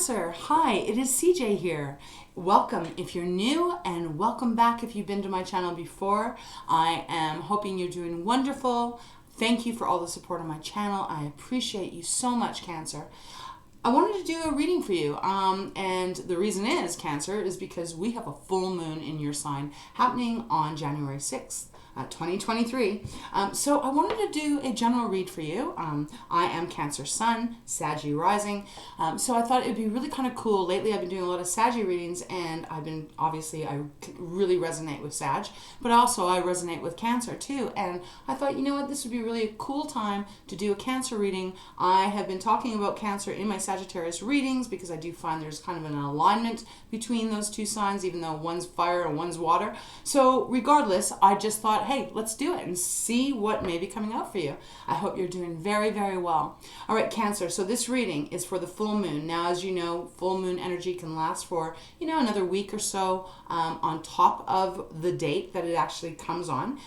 Cancer, hi, it is CJ here. Welcome if you're new and welcome back if you've been to my channel before. I am hoping you're doing wonderful. Thank you for all the support on my channel. I appreciate you so much, Cancer. I wanted to do a reading for you, and the reason is, Cancer, is because we have a full moon in your sign happening on January 6th. 2023. So I wanted to do a general read for you. I am Cancer Sun, Saggy Rising. So I thought it'd be really kind of cool. Lately I've been doing a lot of Saggy readings, and I really resonate with Sag, but also I resonate with Cancer too. And I thought, you know what, this would be really a cool time to do a Cancer reading. I have been talking about Cancer in my Sagittarius readings because I do find there's kind of an alignment between those two signs, even though one's fire and one's water. So regardless, I just thought, hey, let's do it and see what may be coming out for you. I hope you're doing very, very well. All right, Cancer, so this reading is for the full moon. Now, as you know, full moon energy can last for, another week or so on top of the date that it actually comes on.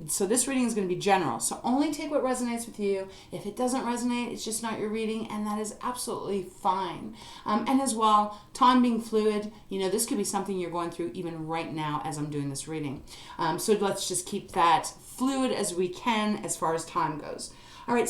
So this reading is going to be general. So only take what resonates with you. If it doesn't resonate, it's just not your reading, and that is absolutely fine. And as well, time being fluid, this could be something you're going through even right now as I'm doing this reading. So let's just keep that fluid as we can as far as time goes. All right,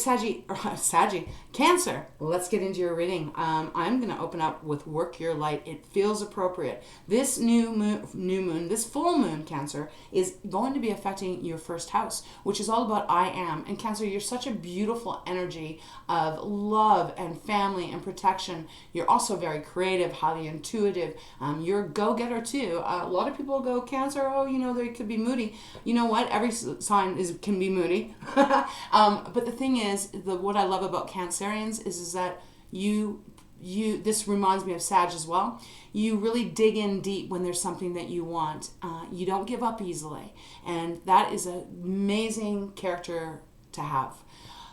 Cancer, let's get into your reading. I'm going to open up with Work Your Light. It feels appropriate. This new moon, this full moon, Cancer, is going to be affecting your first house, which is all about I am. And Cancer, you're such a beautiful energy of love and family and protection. You're also very creative, highly intuitive. You're a go-getter too. A lot of people go, Cancer, they could be moody. You know what? Every sign can be moody. But the thing is, what I love about Cancerians is that you this reminds me of Sag as well. You really dig in deep when there's something that you want. You don't give up easily, and that is an amazing character to have.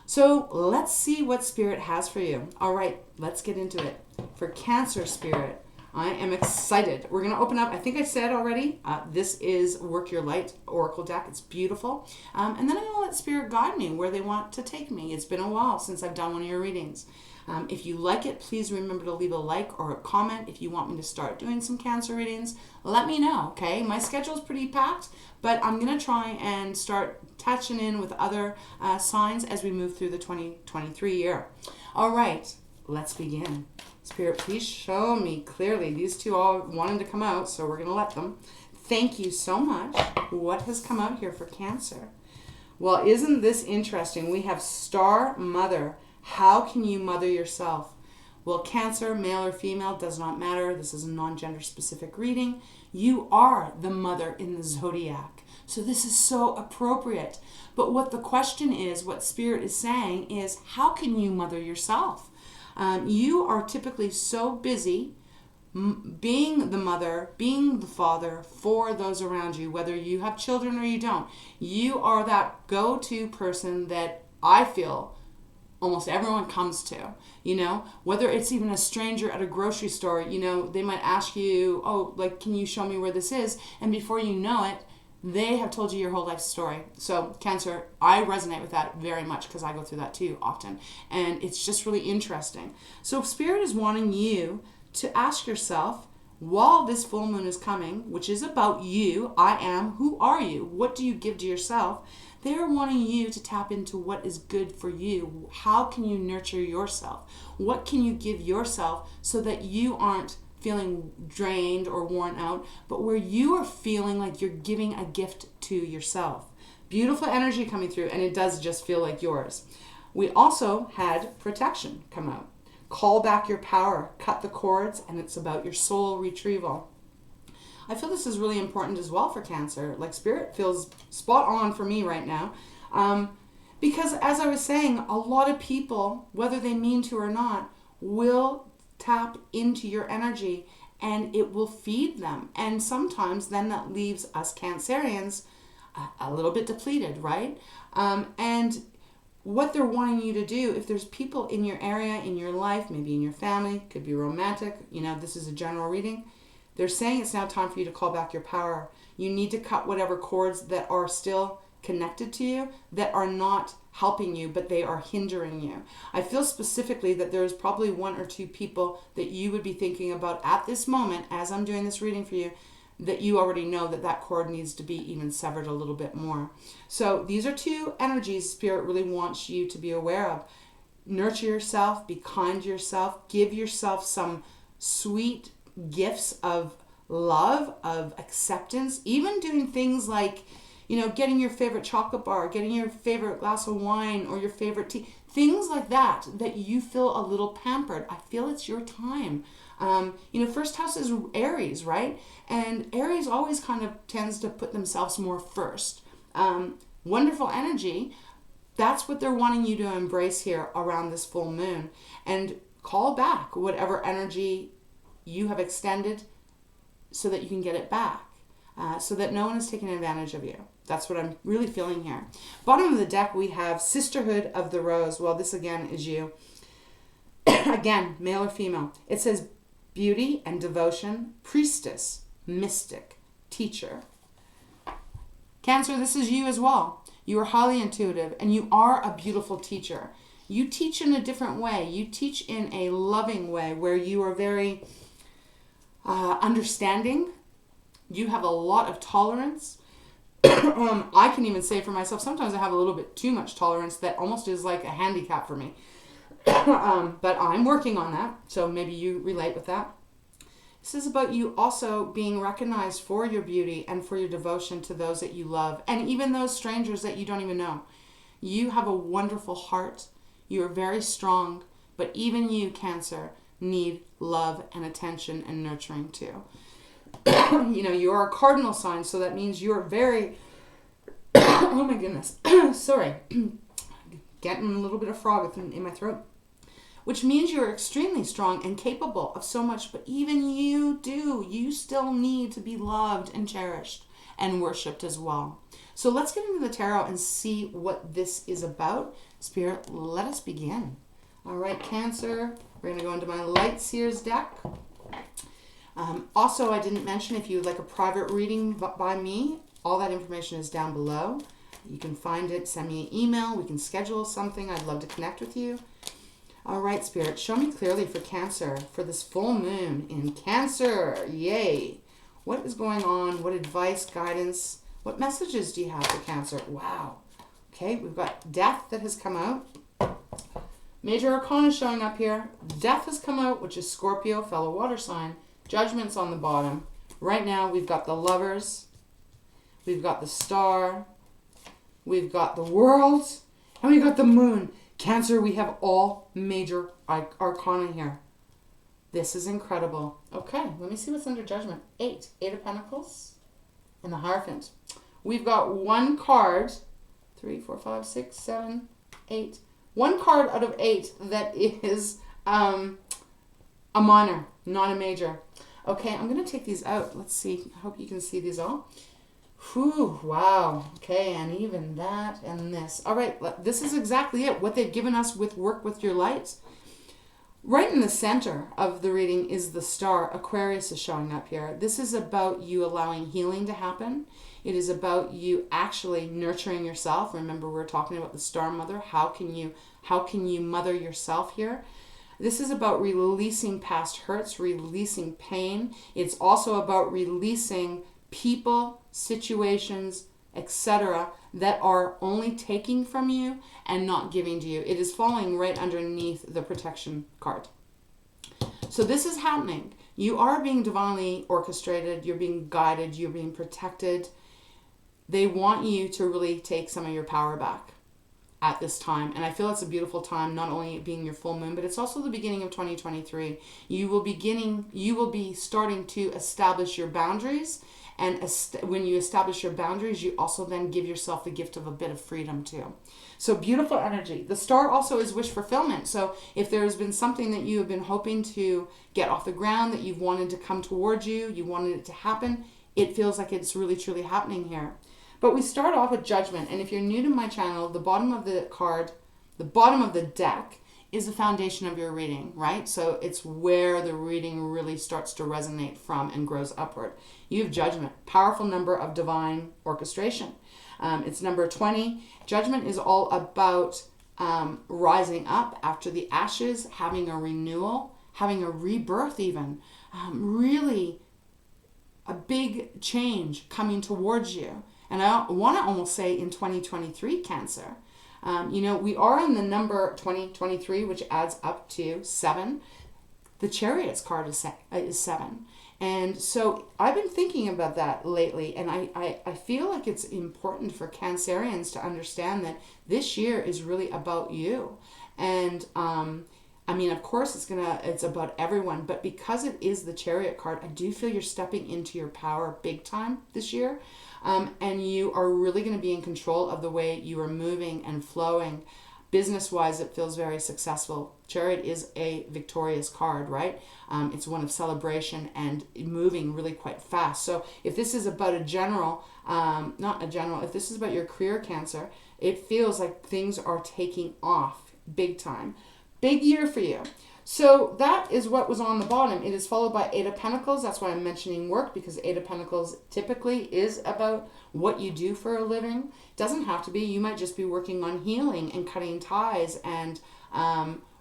So let's see what Spirit has for you. All right, let's get into it. For Cancer Spirit, I am excited. We're going to open up, I think I said already, this is Work Your Light Oracle deck. It's beautiful. And then I'm going to let Spirit guide me where they want to take me. It's been a while since I've done one of your readings. If you like it, please remember to leave a like or a comment. If you want me to start doing some Cancer readings, let me know, okay? My schedule is pretty packed, but I'm going to try and start touching in with other signs as we move through the 2023 year. All right, let's begin. Spirit, please show me clearly. These two all wanted to come out, so we're going to let them. Thank you so much. What has come out here for Cancer? Well, isn't this interesting? We have Star Mother. How can you mother yourself? Well, Cancer, male or female, does not matter. This is a non-gender specific reading. You are the mother in the zodiac. So this is so appropriate. But what the question is, what Spirit is saying is, how can you mother yourself? You are typically so busy being the mother, being the father for those around you, whether you have children or you don't. You are that go-to person that I feel almost everyone comes to, whether it's even a stranger at a grocery store, they might ask you, can you show me where this is? And before you know it, they have told you your whole life story. So Cancer, I resonate with that very much because I go through that too often. And it's just really interesting. So Spirit is wanting you to ask yourself, while this full moon is coming, which is about you, I am, who are you? What do you give to yourself? They're wanting you to tap into what is good for you. How can you nurture yourself? What can you give yourself so that you aren't feeling drained or worn out, but where you are feeling like you're giving a gift to yourself. Beautiful energy coming through, and it does just feel like yours. We also had protection come out. Call back your power, cut the cords, and it's about your soul retrieval. I feel this is really important as well for Cancer. Like Spirit feels spot on for me right now. Because as I was saying, a lot of people, whether they mean to or not, will tap into your energy and it will feed them. And sometimes then that leaves us Cancerians a little bit depleted, right? And what they're wanting you to do, if there's people in your area, in your life, maybe in your family, could be romantic, this is a general reading, they're saying it's now time for you to call back your power. You need to cut whatever cords that are still connected to you that are not helping you, but they are hindering you. I feel specifically that there's probably one or two people that you would be thinking about at this moment as I'm doing this reading for you, that you already know that that cord needs to be even severed a little bit more. So these are two energies Spirit really wants you to be aware of. Nurture yourself, be kind to yourself, give yourself some sweet gifts of love, of acceptance, even doing things like, you know, getting your favorite chocolate bar, getting your favorite glass of wine or your favorite tea, things like that, that you feel a little pampered. I feel it's your time. You know, first house is Aries, right? And Aries always kind of tends to put themselves more first. Wonderful energy. That's what they're wanting you to embrace here around this full moon. And call back whatever energy you have extended so that you can get it back. So that no one is taking advantage of you. That's what I'm really feeling here. Bottom of the deck, we have Sisterhood of the Rose. Well, this again is you. Again, male or female. It says beauty and devotion, priestess, mystic, teacher. Cancer, this is you as well. You are highly intuitive and you are a beautiful teacher. You teach in a different way. You teach in a loving way where you are very understanding. You have a lot of tolerance. I can even say for myself, sometimes I have a little bit too much tolerance that almost is like a handicap for me. But I'm working on that, so maybe you relate with that. This is about you also being recognized for your beauty and for your devotion to those that you love, and even those strangers that you don't even know. You have a wonderful heart. You are very strong, but even you, Cancer, need love and attention and nurturing too. You know, you are a cardinal sign, so that means you're very, oh my goodness, sorry, getting a little bit of frog in my throat, which means you're extremely strong and capable of so much, but even you still need to be loved and cherished and worshipped as well. So let's get into the tarot and see what this is about. Spirit, let us begin. All right, Cancer, we're going to go into my Light Seers deck. Also, I didn't mention, if you'd like a private reading by me, all that information is down below. You can find it, send me an email, we can schedule something. I'd love to connect with you. All right, Spirit, show me clearly for Cancer, for this full moon in Cancer. Yay. What is going on? What advice, guidance, what messages do you have for Cancer? Wow. Okay, we've got Death that has come out. Major Arcana showing up here. Death has come out, which is Scorpio, fellow water sign. Judgment's on the bottom. Right now, we've got the Lovers. We've got the Star. We've got the World. And we've got the Moon. Cancer, we have all major arcana here. This is incredible. Okay, let me see what's under Judgment. 8 of Pentacles, and the Hierophant. We've got one card, 3, 4, 5, 6, 7, 8. One card out of 8 that is a minor, not a major. Okay, I'm going to take these out. Let's see. I hope you can see these all. Whew, wow. Okay, and even that and this. All right, this is exactly it. What they've given us with Work With Your Light. Right in the center of the reading is the Star. Aquarius is showing up here. This is about you allowing healing to happen. It is about you actually nurturing yourself. Remember, we're talking about the Star Mother. How can you mother yourself here? This is about releasing past hurts, releasing pain. It's also about releasing people, situations, etc. that are only taking from you and not giving to you. It is falling right underneath the protection card. So this is happening. You are being divinely orchestrated. You're being guided. You're being protected. They want you to really take some of your power back at this time. And I feel it's a beautiful time, not only being your full moon, but it's also the beginning of 2023. You will be starting to establish your boundaries. And when you establish your boundaries, you also then give yourself the gift of a bit of freedom too. So beautiful energy. The Star also is wish fulfillment. So if there has been something that you have been hoping to get off the ground, that you've wanted to come towards you, you wanted it to happen, it feels like it's really truly happening here. But we start off with Judgment. And if you're new to my channel, the bottom of the card, the bottom of the deck is the foundation of your reading, right? So it's where the reading really starts to resonate from and grows upward. You have Judgment, powerful number of divine orchestration. It's number 20. Judgment is all about rising up after the ashes, having a renewal, having a rebirth even. Really a big change coming towards you. And I want to almost say in 2023, Cancer. We are in the number 2023, which adds up to 7. The Chariot's card is 7. And so I've been thinking about that lately, and I feel like it's important for Cancerians to understand that this year is really about you. And of course it's about everyone, but because it is the Chariot card, I do feel you're stepping into your power big time this year. And you are really going to be in control of the way you are moving and flowing. Business-wise, it feels very successful. Chariot is a victorious card, right? It's one of celebration and moving really quite fast. So if this is about if this is about your career, Cancer, it feels like things are taking off big time. Big year for you. So that is what was on the bottom. It is followed by 8 of Pentacles. That's why I'm mentioning work, because 8 of Pentacles typically is about what you do for a living. Doesn't have to be. You might just be working on healing and cutting ties and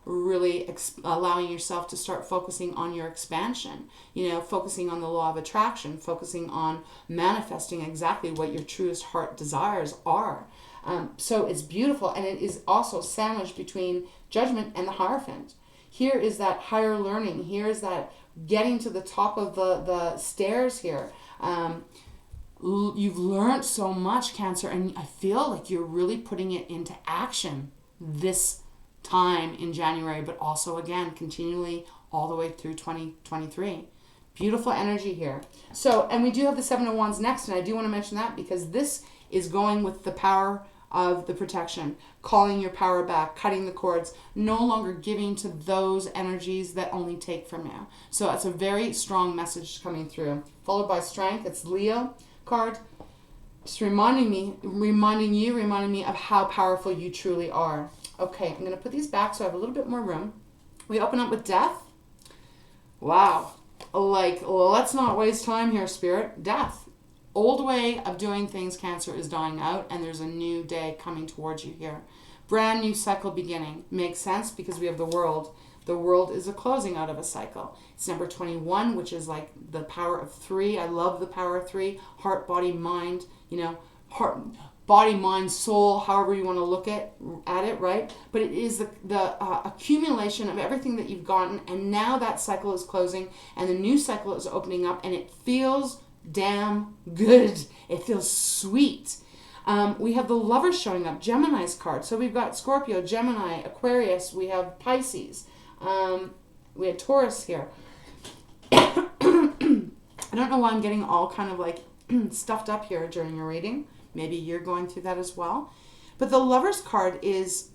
really allowing yourself to start focusing on your expansion. Focusing on the law of attraction, focusing on manifesting exactly what your truest heart desires are. So it's beautiful, and it is also sandwiched between Judgment and the Hierophant. Here is that higher learning. Here is that getting to the top of the stairs here. You've learned so much, Cancer, and I feel like you're really putting it into action this time in January, but also, again, continually all the way through 2023. Beautiful energy here. So, and we do have the 7 of Wands next, and I do want to mention that because this is going with the power of the protection, calling your power back, cutting the cords, no longer giving to those energies that only take from you. So that's a very strong message coming through. Followed by Strength, it's Leo card. Just reminding me of how powerful you truly are. Okay, I'm going to put these back so I have a little bit more room. We open up with Death. Wow. Let's not waste time here, Spirit. Death. Old way of doing things, Cancer, is dying out, and there's a new day coming towards you here. Brand new cycle beginning. Makes sense because we have the World. The World is a closing out of a cycle. It's number 21, which is like the power of 3. I love the power of 3. Heart, body, mind. Heart, body, mind, soul, however you want to look at it, right? But it is the accumulation of everything that you've gotten, and now that cycle is closing, and the new cycle is opening up, and it feels damn good. It feels sweet. We have the Lovers showing up, Gemini's card. So we've got Scorpio, Gemini, Aquarius. We have Pisces. We had Taurus here. I don't know why I'm getting all kind of like stuffed up here during your reading. Maybe you're going through that as well. But the Lovers card is,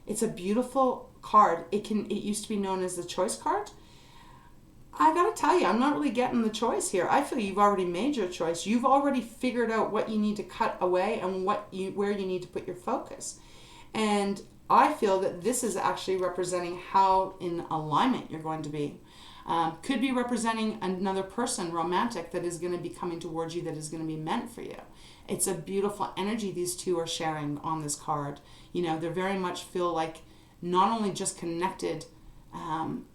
it's a beautiful card. It used to be known as the Choice card. I gotta tell you, I'm not really getting the choice here. I feel you've already made your choice. You've already figured out what you need to cut away and where you need to put your focus. And I feel that this is actually representing how in alignment you're going to be. Could be representing another person, romantic, that is going to be coming towards you, that is going to be meant for you. It's a beautiful energy these two are sharing on this card. They very much feel like not only just connected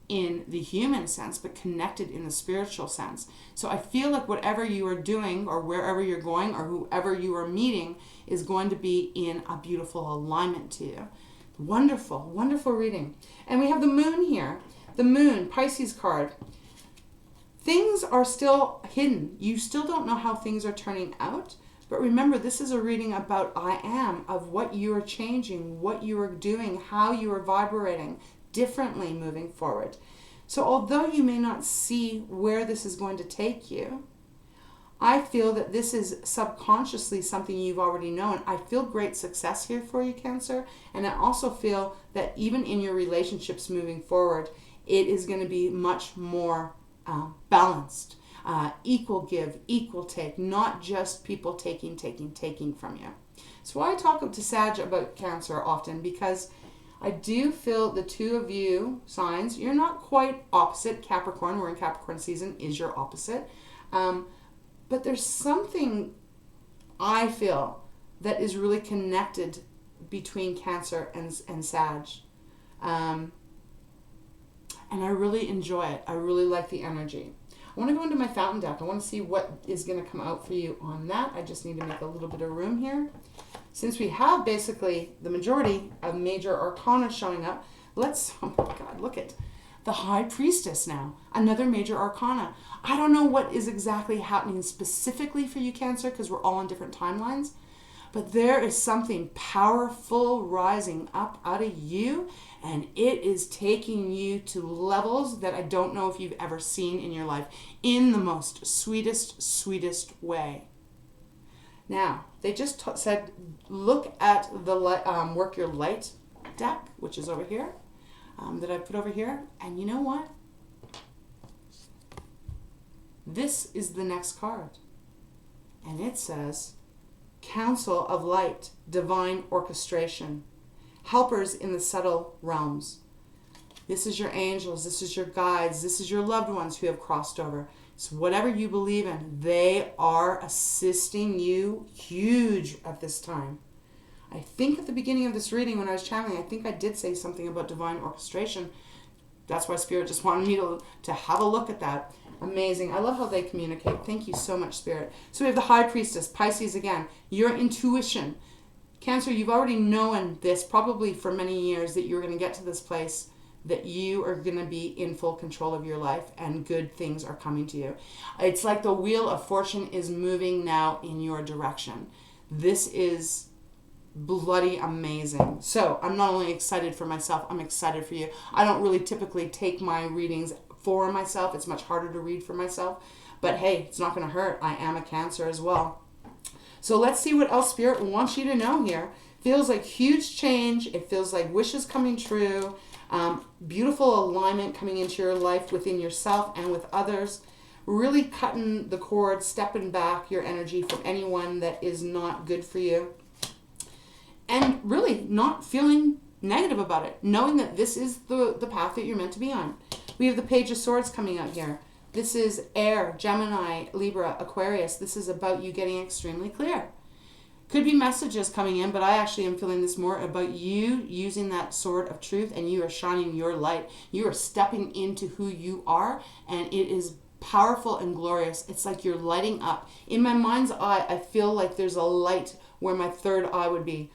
in the human sense, but connected in the spiritual sense. So I feel like whatever you are doing or wherever you're going or whoever you are meeting is going to be in a beautiful alignment to you. Wonderful, wonderful reading. And we have the Moon here. The Moon, Pisces card. Things are still hidden. You still don't know how things are turning out. But remember, this is a reading about I am, of what you are changing, what you are doing, how you are vibrating differently moving forward. So although you may not see where this is going to take you, I feel that this is subconsciously something you've already known. I feel great success here for you, Cancer. And I also feel that even in your relationships moving forward, it is going to be much more balanced. Equal give, equal take, not just people taking from you. So I talk to Sag about Cancer often because I do feel the two of you signs, you're not quite opposite. Capricorn, we're in Capricorn season, is your opposite. But there's something I feel that is really connected between Cancer and Sag. And I really enjoy it. I really like the energy. I want to go into my fountain deck. I want to see what is going to come out for you on that. I just need to make a little bit of room here. Since we have basically the majority of major arcana showing up, let's, oh my God, look at the High Priestess now. Another major arcana. I don't know what is exactly happening specifically for you, Cancer, because we're all on different timelines. But there is something powerful rising up out of you, and it is taking you to levels that I don't know if you've ever seen in your life, in the most sweetest way. Now, they just said, look at the Work Your Light deck, which is over here, that I put over here, and you know what? This is the next card, and it says, Council of Light, Divine Orchestration, helpers in the subtle realms. This is your angels, this is your guides, this is your loved ones who have crossed over. So whatever you believe in, they are assisting you huge at this time. I think at the beginning of this reading when I was channeling, I think I did say something about divine orchestration. That's why Spirit just wanted me to have a look at that. Amazing. I love how they communicate. Thank you so much, Spirit. So we have the High Priestess, Pisces again. Your intuition. Cancer, you've already known this probably for many years that you're going to get to this place that you are going to be in full control of your life and good things are coming to you. It's like the wheel of fortune is moving now in your direction. This is bloody amazing. So I'm not only excited for myself, I'm excited for you. I don't really typically take my readings for myself. It's much harder to read for myself. But hey, it's not going to hurt. I am a Cancer as well. So let's see what else Spirit wants you to know here. Feels like huge change. It feels like wishes coming true. Beautiful alignment coming into your life within yourself and with others. Really cutting the cord, stepping back your energy from anyone that is not good for you. And really not feeling negative about it. Knowing that this is the path that you're meant to be on. We have the Page of Swords coming out here. This is Air, Gemini, Libra, Aquarius. This is about you getting extremely clear. Could be messages coming in, but I actually am feeling this more about you using that sword of truth and you are shining your light. You are stepping into who you are, and it is powerful and glorious. It's like you're lighting up. In my mind's eye, I feel like there's a light where my third eye would be,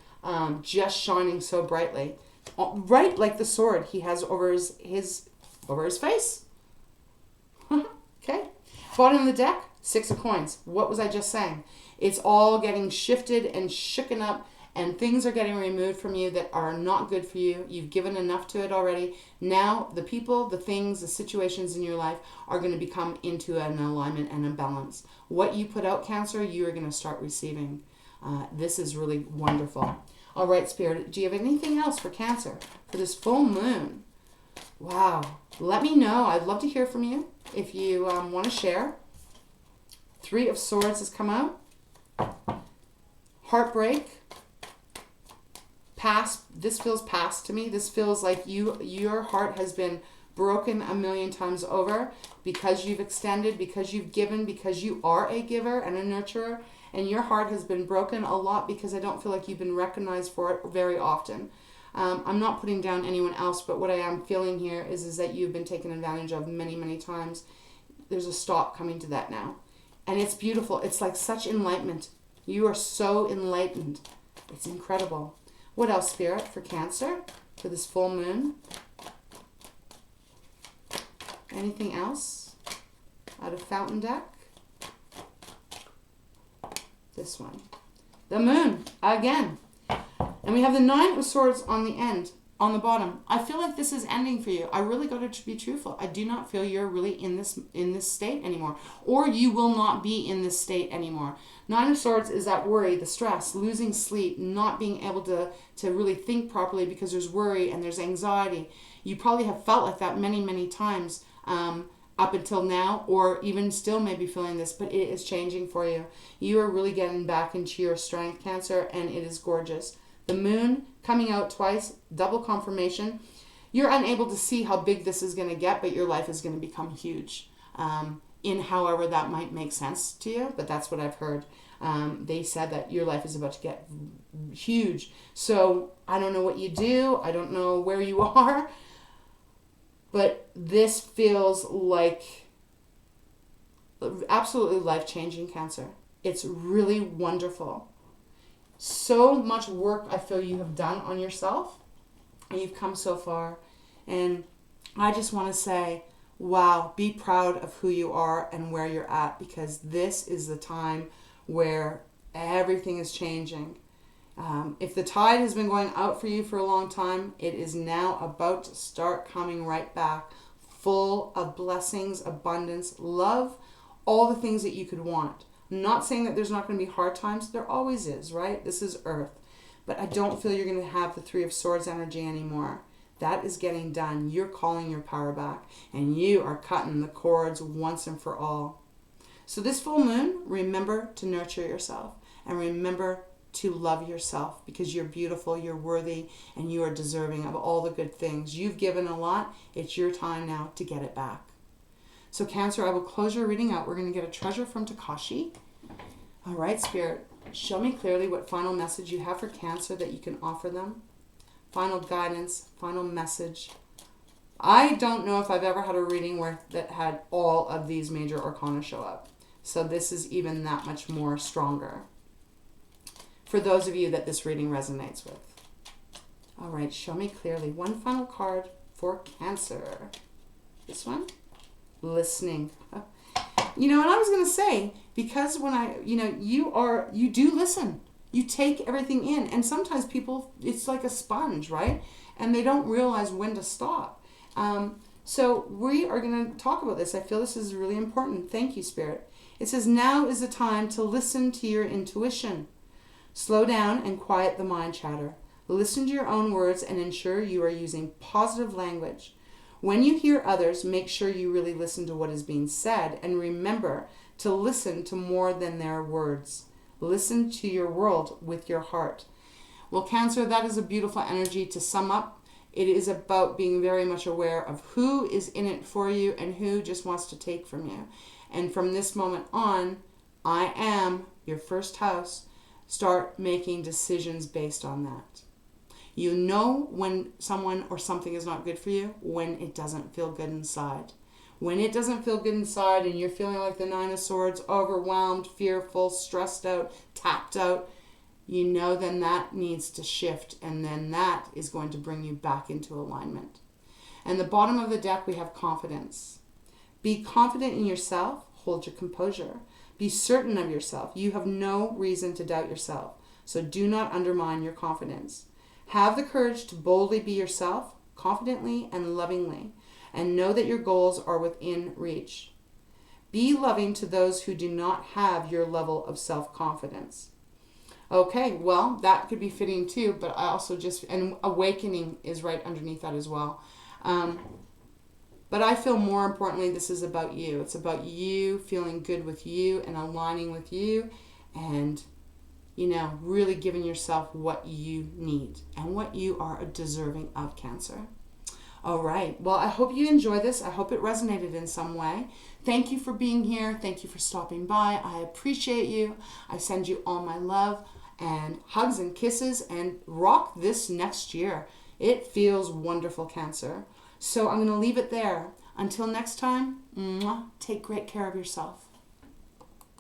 just shining so brightly. Right like the sword he has over his face. Okay. Bottom of the deck, 6 of Coins. What was I just saying? It's all getting shifted and shooken up, and things are getting removed from you that are not good for you. You've given enough to it already. Now, the people, the things, the situations in your life are going to become into an alignment and a balance. What you put out, Cancer, you are going to start receiving. This is really wonderful. All right, Spirit, do you have anything else for Cancer for this full moon? Wow. Let me know. I'd love to hear from you if you want to share. 3 of Swords has come out. Heartbreak. Past. This feels past to me. This feels like your heart has been broken a million times over because you've extended, because you've given, because you are a giver and a nurturer. And your heart has been broken a lot because I don't feel like you've been recognized for it very often. I'm not putting down anyone else, but what I am feeling here is that you've been taken advantage of many, many times. There's a stop coming to that now. And it's beautiful. It's like such enlightenment. You are so enlightened. It's incredible. What else, Spirit, for Cancer, for this full moon? Anything else out of Fountain Deck? This one. The moon, again. And we have the 9 of Swords on the end, on the bottom. I feel like this is ending for you. I really got to be truthful. I do not feel you're really in this state anymore. Or you will not be in this state anymore. 9 of Swords is that worry, the stress, losing sleep, not being able to really think properly because there's worry and there's anxiety. You probably have felt like that many, many times up until now, or even still maybe feeling this, but it is changing for you. You are really getting back into your strength, Cancer, and it is gorgeous. The moon coming out twice, double confirmation. You're unable to see how big this is going to get, but your life is going to become huge. In however that might make sense to you, but that's what I've heard. They said that your life is about to get huge. So I don't know what you do. I don't know where you are. But this feels like absolutely life-changing, Cancer. It's really wonderful. So much work I feel you have done on yourself. And you've come so far. And I just want to say, wow, be proud of who you are and where you're at, because this is the time where everything is changing. If the tide has been going out for you for a long time, it is now about to start coming right back, full of blessings, abundance, love, all the things that you could want. I'm not saying that there's not going to be hard times. There always is, right? This is Earth. But I don't feel you're going to have the Three of Swords energy anymore. That is getting done. You're calling your power back, and you are cutting the cords once and for all. So this full moon, remember to nurture yourself, and remember to love yourself, because you're beautiful, you're worthy, and you are deserving of all the good things. You've given a lot. It's your time now to get it back. So Cancer, I will close your reading out. We're going to get a treasure from Tikashi. All right, Spirit, show me clearly what final message you have for Cancer that you can offer them. Final guidance, final message. I don't know if I've ever had a reading that had all of these major arcana show up. So this is even that much more stronger for those of you that this reading resonates with. All right, show me clearly. One final card for Cancer. This one? Listening. You know, and I was going to say, because when you do listen. You take everything in. And sometimes people, it's like a sponge, right? And they don't realize when to stop. So we are going to talk about this. I feel this is really important. Thank you, Spirit. It says, now is the time to listen to your intuition. Slow down and quiet the mind chatter. Listen to your own words and ensure you are using positive language. When you hear others, make sure you really listen to what is being said, and remember to listen to more than their words. Listen to your world with your heart. Well, Cancer, that is a beautiful energy to sum up. It is about being very much aware of who is in it for you and who just wants to take from you. And from this moment on, I am your first house. Start making decisions based on that. You know when someone or something is not good for you when it doesn't feel good inside. When it doesn't feel good inside and you're feeling like the Nine of Swords, overwhelmed, fearful, stressed out, tapped out, you know then that needs to shift, and then that is going to bring you back into alignment. And the bottom of the deck, we have confidence. Be confident in yourself. Hold your composure. Be certain of yourself. You have no reason to doubt yourself. So do not undermine your confidence. Have the courage to boldly be yourself, confidently and lovingly, and know that your goals are within reach. Be loving to those who do not have your level of self-confidence. Okay, well, that could be fitting too, but I also and awakening is right underneath that as well. But I feel more importantly, this is about you. It's about you feeling good with you and aligning with you and, really giving yourself what you need and what you are deserving of, Cancer. All right. Well, I hope you enjoyed this. I hope it resonated in some way. Thank you for being here. Thank you for stopping by. I appreciate you. I send you all my love and hugs and kisses, and rock this next year. It feels wonderful, Cancer. So I'm going to leave it there. Until next time, take great care of yourself.